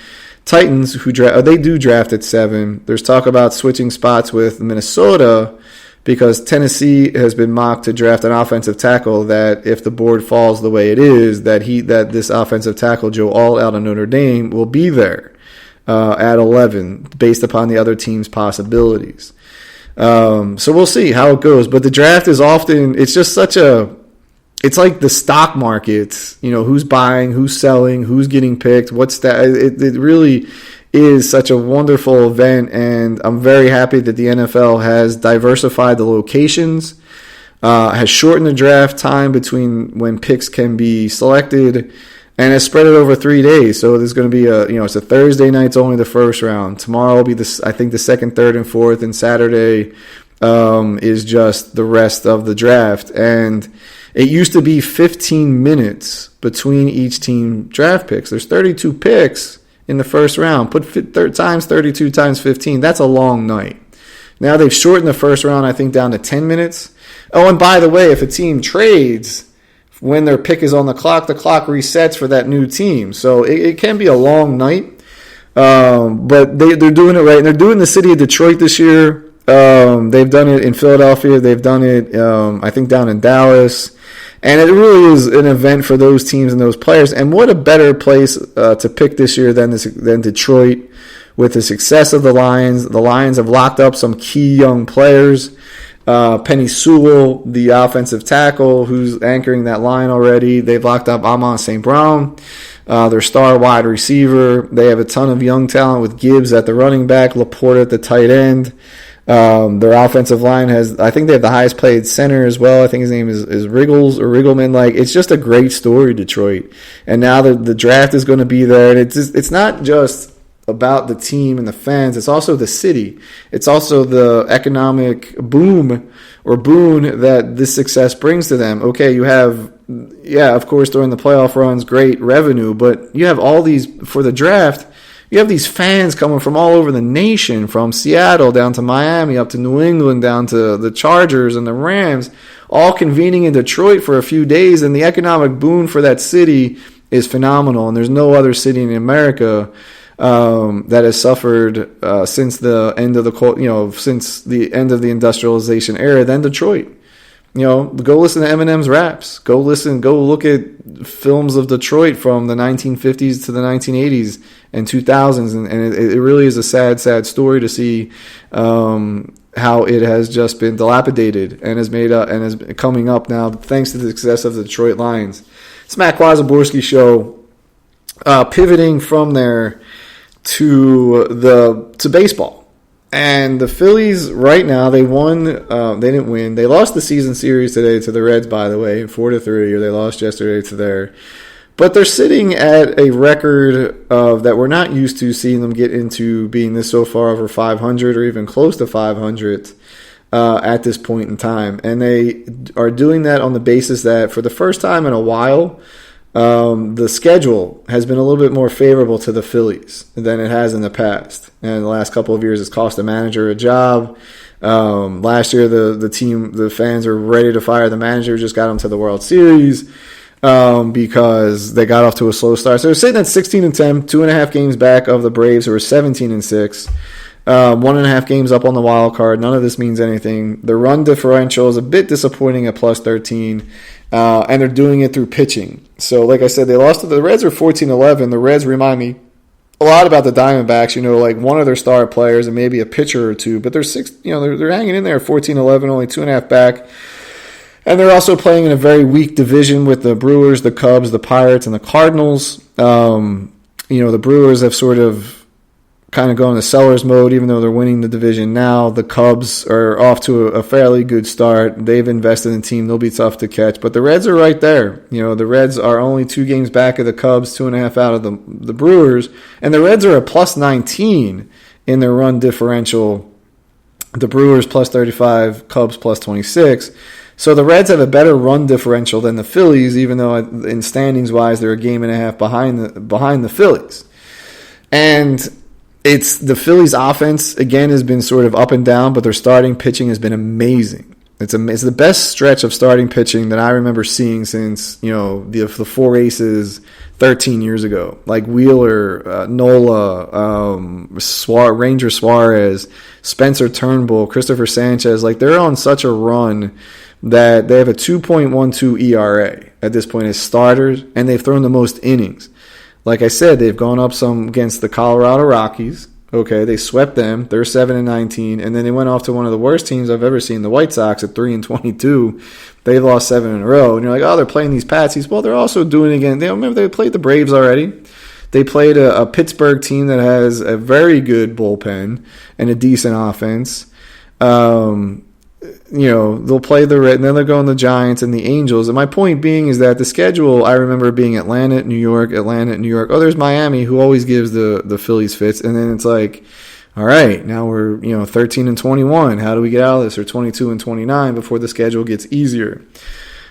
Titans, who they do draft at 7. There's talk about switching spots with Minnesota because Tennessee has been mocked to draft an offensive tackle that if the board falls the way it is, that this offensive tackle, Joe Alt out of Notre Dame, will be there at 11 based upon the other team's possibilities. So we'll see how it goes. But the draft is often, it's just it's like the stock market, who's buying, who's selling, who's getting picked, what's that. It really is such a wonderful event, and I'm very happy that the NFL has diversified the locations, has shortened the draft time between when picks can be selected, and has spread it over 3 days. So there's going to be it's a Thursday night's only the first round. Tomorrow will be I think the second, third, and fourth, and Saturday is just the rest of the draft. And it used to be 15 minutes between each team draft picks. There's 32 picks in the first round. Put times 32 times 15. That's a long night. Now they've shortened the first round, I think, down to 10 minutes. Oh, and by the way, if a team trades when their pick is on the clock resets for that new team. So it can be a long night. But they're doing it right. And they're doing the city of Detroit this year. They've done it in Philadelphia. They've done it, I think, down in Dallas. And it really is an event for those teams and those players. And what a better place to pick this year than Detroit with the success of the Lions. The Lions have locked up some key young players. Penny Sewell, the offensive tackle, who's anchoring that line already. They've locked up Amon St. Brown, their star wide receiver. They have a ton of young talent with Gibbs at the running back, Laporte at the tight end. Their offensive line I think they have the highest paid center as well. I think his name is Riggles or Riggleman. It's just a great story, Detroit. And now the draft is going to be there. And it's not just about the team and the fans. It's also the city. It's also the economic boom or boon that this success brings to them. Okay, you have, of course, during the playoff runs, great revenue, but you have all these, for the draft, you have these fans coming from all over the nation, from Seattle down to Miami, up to New England, down to the Chargers and the Rams, all convening in Detroit for a few days, and the economic boon for that city is phenomenal, and there's no other city in America that has suffered since the end of the industrialization era than Detroit. Go listen to Eminem's raps. Go look at films of Detroit from the 1950s to the 1980s and 2000s, and it really is a sad, sad story to see how it has just been dilapidated and is made up and is coming up now thanks to the success of the Detroit Lions. It's Matt Kwazaborski Show, pivoting from there to baseball. And the Phillies right now, they won. They didn't win. They lost the season series today to the Reds, by the way, 4-3, or they lost yesterday to there. But they're sitting at a record of that we're not used to seeing them get into, being this so far over 500 or even close to 500 at this point in time. And they are doing that on the basis that for the first time in a while, the schedule has been a little bit more favorable to the Phillies than it has in the past. And the last couple of years, it's cost the manager a job. Last year, the fans were ready to fire the manager, just got them to the World Series because they got off to a slow start. So they're sitting at 16-10, 2.5 games back of the Braves, who are 17-6. 1.5 games up on the wild card. None of this means anything. The run differential is a bit disappointing at plus 13, and they're doing it through pitching. So, like I said, they lost to the Reds are 14-11. The Reds remind me a lot about the Diamondbacks. Like one of their star players and maybe a pitcher or two, but they're they're hanging in there at 14-11, only 2.5 back. And they're also playing in a very weak division with the Brewers, the Cubs, the Pirates, and the Cardinals. The Brewers have sort of kind of going to seller's mode, even though they're winning the division now. The Cubs are off to a fairly good start. They've invested in the team. They'll be tough to catch. But the Reds are right there. The Reds are only 2 games back of the Cubs, 2.5 out of the Brewers. And the Reds are a plus 19 in their run differential. The Brewers plus 35, Cubs plus 26. So the Reds have a better run differential than the Phillies, even though in standings-wise they're a game and a half behind the Phillies. And it's the Phillies' offense, again, has been sort of up and down, but their starting pitching has been amazing. It's the best stretch of starting pitching that I remember seeing since, the Four Aces 13 years ago. Like Wheeler, Nola, Ranger Suarez, Spencer Turnbull, Christopher Sanchez. Like, they're on such a run that they have a 2.12 ERA at this point as starters, and they've thrown the most innings. Like I said, they've gone up some against the Colorado Rockies. Okay, they swept them. They're 7-19, and then they went off to one of the worst teams I've ever seen, the White Sox, at 3-22. They lost 7 in a row, and you're like, oh, they're playing these Patsies. Well, they're also doing it again. They played the Braves already. They played a Pittsburgh team that has a very good bullpen and a decent offense. They'll play the Red, and then they're going the Giants and the Angels. And my point being is that the schedule, I remember being Atlanta, New York. Oh, there's Miami, who always gives the Phillies fits. And then it's like, all right, now we're 13-21. How do we get out of this? Or 22-29 before the schedule gets easier.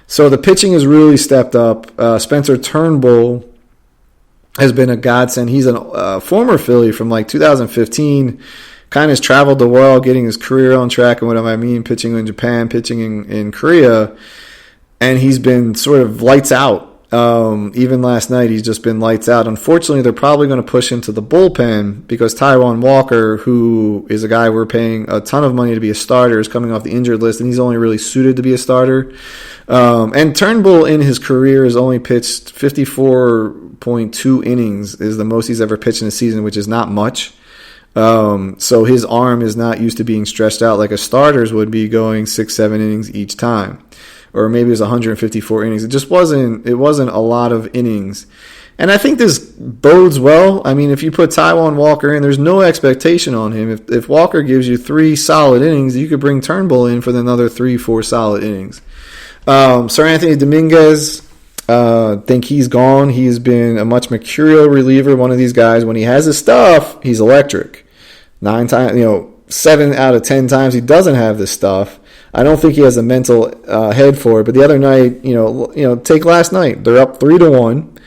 So the pitching has really stepped up. Spencer Turnbull has been a godsend. He's a former Philly from like 2015. Kind of has traveled the world, getting his career on track, and what I mean, pitching in Japan, pitching in Korea, and he's been sort of lights out. Even last night, he's just been lights out. Unfortunately, they're probably going to push him to the bullpen because Taijuan Walker, who is a guy we're paying a ton of money to be a starter, is coming off the injured list, and he's only really suited to be a starter. And Turnbull in his career has only pitched 54.2 innings, is the most he's ever pitched in a season, which is not much. So his arm is not used to being stretched out like a starter's would be, going 6-7 innings each time. Or maybe it was 154 innings. It just wasn't a lot of innings. And I think this bodes well. I mean, if you put Taijuan Walker in, there's no expectation on him. If Walker gives you 3 solid innings, you could bring Turnbull in for another 3-4 solid innings. Sir Anthony Dominguez, think he's gone. He's been a much mercurial reliever. One of these guys, when he has his stuff, he's electric. 7 out of 10 times he doesn't have this stuff. I don't think he has a mental head for it. But the other night, take last night. They're up 3-1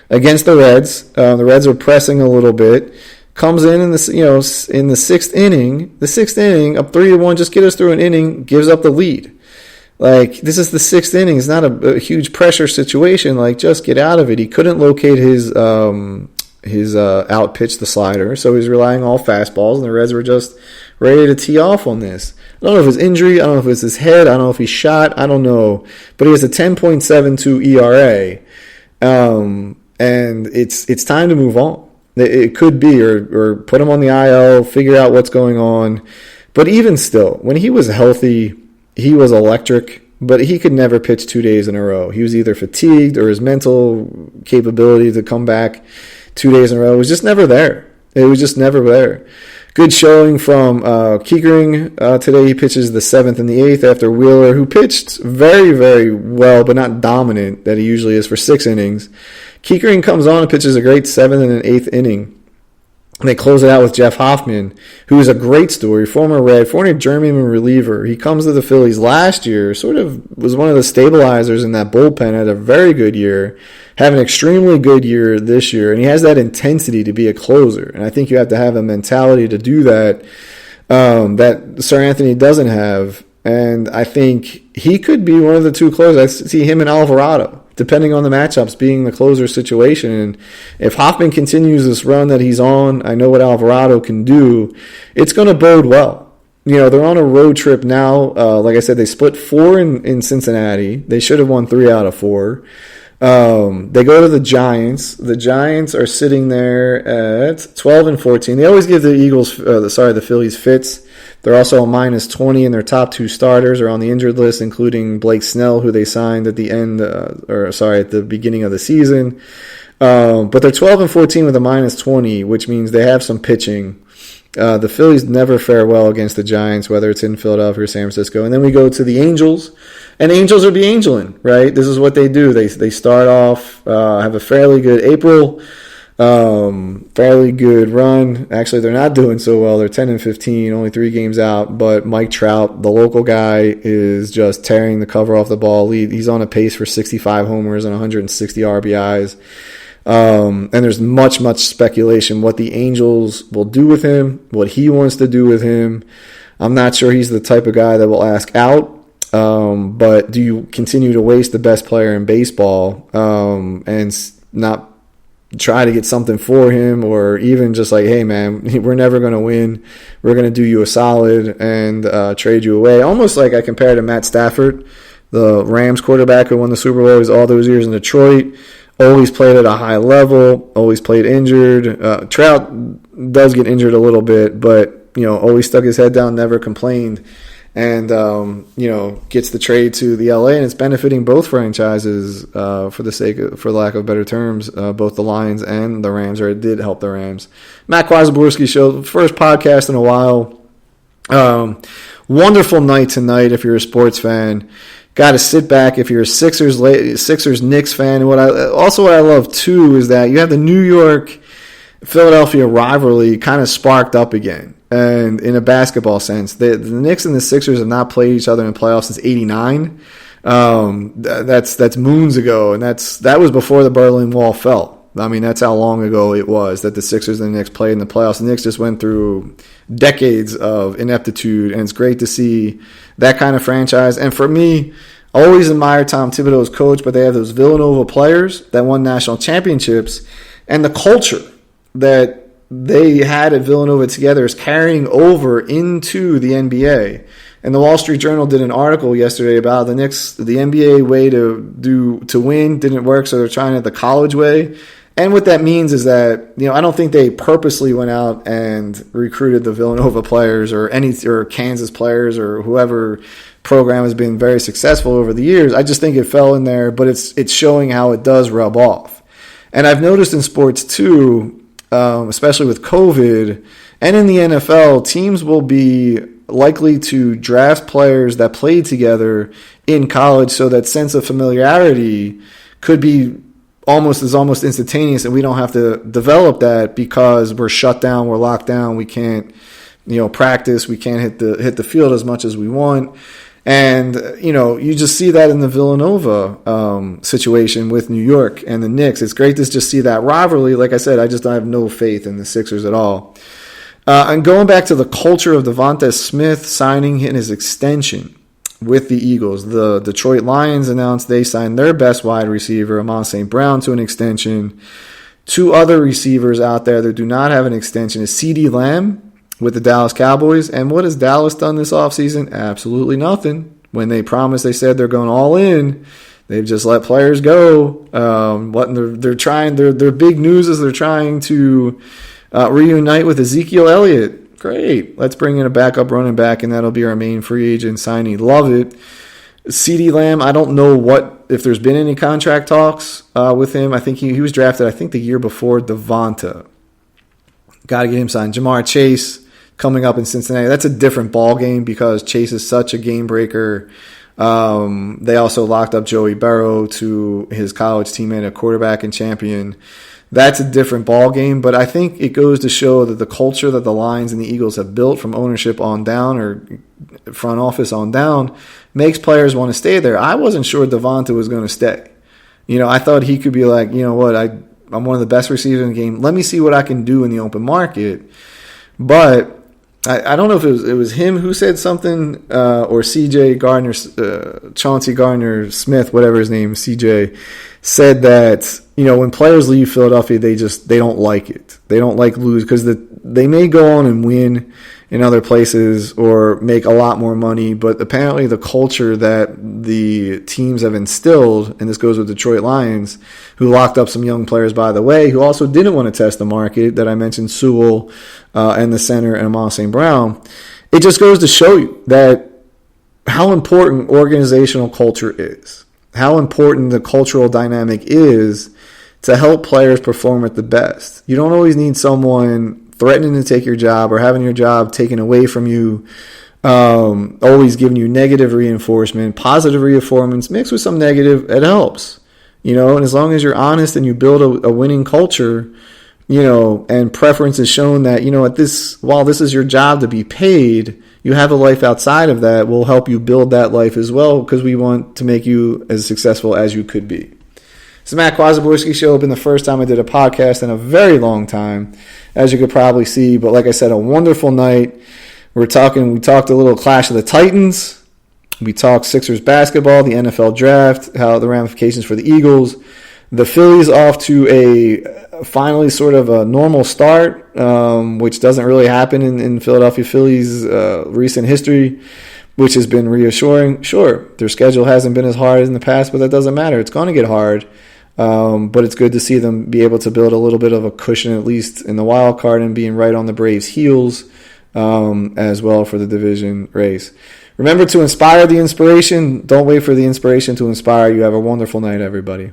against the Reds. The Reds are pressing a little bit. Comes in the in the sixth inning. The sixth inning, up 3-1, just get us through an inning. Gives up the lead. Like, this is the 6th inning. It's not a huge pressure situation. Like, just get out of it. He couldn't locate his out pitch, the slider, so he's relying on all fastballs, and the Reds were just ready to tee off on this. I don't know if it's injury. I don't know if it's his head. I don't know if he's shot. I don't know. But he has a 10.72 ERA, and it's time to move on. It could be, or put him on the IL, figure out what's going on. But even still, when he was healthy, he was electric, but he could never pitch 2 days in a row. He was either fatigued, or his mental capability to come back 2 days in a row was just never there. It was just never there. Good showing from Keekering. Today he pitches the 7th and the 8th after Wheeler, who pitched very, very well, but not dominant that he usually is for 6 innings. Keekering comes on and pitches a great 7th and an 8th inning. And they close it out with Jeff Hoffman, who is a great story, former Red, former journeyman reliever. He comes to the Phillies last year, sort of was one of the stabilizers in that bullpen, had a very good year, have an extremely good year this year, and he has that intensity to be a closer. And I think you have to have a mentality to do that that Sir Anthony doesn't have. And I think he could be one of the 2 closers. I see him and Alvarado, depending on the matchups, being the closer situation. And if Hoffman continues this run that he's on, I know what Alvarado can do, it's going to bode well. They're on a road trip now. Like I said, they split 4 in Cincinnati. They should have won 3 out of 4. They go to the Giants. The Giants are sitting there at 12-14. They always give the Phillies fits. They're also a -20, and their top 2 starters are on the injured list, including Blake Snell, who they signed at the beginning of the season. But they're 12-14 with a -20, which means they have some pitching. The Phillies never fare well against the Giants, whether it's in Philadelphia or San Francisco. And then we go to the Angels, and Angels are Angeling, right? This is what they do. They start off, have a fairly good April, fairly good run. Actually, they're not doing so well. They're 10-15, only 3 games out. But Mike Trout, the local guy, is just tearing the cover off the ball. He's on a pace for 65 homers and 160 RBIs. And there's much speculation what the Angels will do with him, what he wants to do with him. I'm not sure he's the type of guy that will ask out. But do you continue to waste the best player in baseball and not try to get something for him, or even just like, hey, man, we're never going to win. We're going to do you a solid and trade you away. Almost like I compare to Matt Stafford, the Rams quarterback who won the Super Bowl all those years in Detroit. Always played at a high level, always played injured. Trout does get injured a little bit, but, always stuck his head down, never complained. And, gets the trade to the LA, and it's benefiting both franchises for lack of better terms, both the Lions and the Rams, or it did help the Rams. Matt Kwasaborski Show, first podcast in a while. Wonderful night tonight if you're a sports fan. Got to sit back if you're a Sixers Knicks fan. And what I love too is that you have the New York Philadelphia rivalry kind of sparked up again. And in a basketball sense, the Knicks and the Sixers have not played each other in playoffs since '89. That's moons ago, and that was before the Berlin Wall fell. I mean, that's how long ago it was that the Sixers and the Knicks played in the playoffs. The Knicks just went through decades of ineptitude, and it's great to see that kind of franchise. And for me, I always admire Tom Thibodeau's coach, but they have those Villanova players that won national championships, and the culture that they had at Villanova together is carrying over into the NBA. And the Wall Street Journal did an article yesterday about the Knicks, the NBA way to win didn't work, so they're trying it the college way. And what that means is that, I don't think they purposely went out and recruited the Villanova players or Kansas players or whoever program has been very successful over the years. I just think it fell in there, but it's showing how it does rub off. And I've noticed in sports too, especially with COVID and in the NFL, teams will be likely to draft players that played together in college, so that sense of familiarity could be almost instantaneous, and we don't have to develop that because we're shut down, we're locked down, we can't practice, we can't hit the field as much as we want. And, you just see that in the Villanova situation with New York and the Knicks. It's great to just see that rivalry. Like I said, I just don't have no faith in the Sixers at all. And going back to the culture of Devonta Smith signing his extension with the Eagles, the Detroit Lions announced they signed their best wide receiver, Amon St. Brown, to an extension. 2 other receivers out there that do not have an extension is CeeDee Lamb with the Dallas Cowboys. And what has Dallas done this offseason? Absolutely nothing. When they promised, they said they're going all in. They've just let players go. They're trying. Their big news is they're trying to reunite with Ezekiel Elliott. Great. Let's bring in a backup running back, and that'll be our main free agent signing. Love it. CeeDee Lamb, I don't know if there's been any contract talks with him. I think he was drafted, the year before Devonta. Got to get him signed. Jamar Chase coming up in Cincinnati. That's a different ball game because Chase is such a game breaker. They also locked up Joey Burrow to his college teammate, a quarterback and champion. That's a different ball game, but I think it goes to show that the culture that the Lions and the Eagles have built from ownership on down or front office on down makes players want to stay there. I wasn't sure Devonta was going to stay. I thought he could be like, what, I'm one of the best receivers in the game. Let me see what I can do in the open market. But I don't know if it was him who said something or CJ Gardner, Chauncey Gardner Smith, whatever his name, CJ, said that, when players leave Philadelphia, they don't like it. They don't like lose because they may go on and win in other places or make a lot more money, but apparently the culture that the teams have instilled, and this goes with Detroit Lions, who locked up some young players, by the way, who also didn't want to test the market, that I mentioned, Sewell and the center and Amon St. Brown. It just goes to show you that how important organizational culture is, how important the cultural dynamic is to help players perform at the best. You don't always need someone threatening to take your job or having your job taken away from you, always giving you negative reinforcement, positive reinforcement mixed with some negative, it helps. And as long as you're honest and you build a winning culture, and preference is shown that, while this is your job to be paid, you have a life outside of that, will help you build that life as well, because we want to make you as successful as you could be. It's the Matt Kwazaborski Show. It's been the first time I did a podcast in a very long time, as you could probably see. But like I said, a wonderful night. We talked a little Clash of the Titans. We talked Sixers basketball, the NFL draft, how the ramifications for the Eagles. The Phillies off to a finally sort of a normal start, which doesn't really happen in Philadelphia Phillies' recent history, which has been reassuring. Sure, their schedule hasn't been as hard as in the past, but that doesn't matter. It's going to get hard. But it's good to see them be able to build a little bit of a cushion, at least in the wild card, and being right on the Braves' heels as well for the division race. Remember to inspire the inspiration. Don't wait for the inspiration to inspire you. Have a wonderful night, everybody.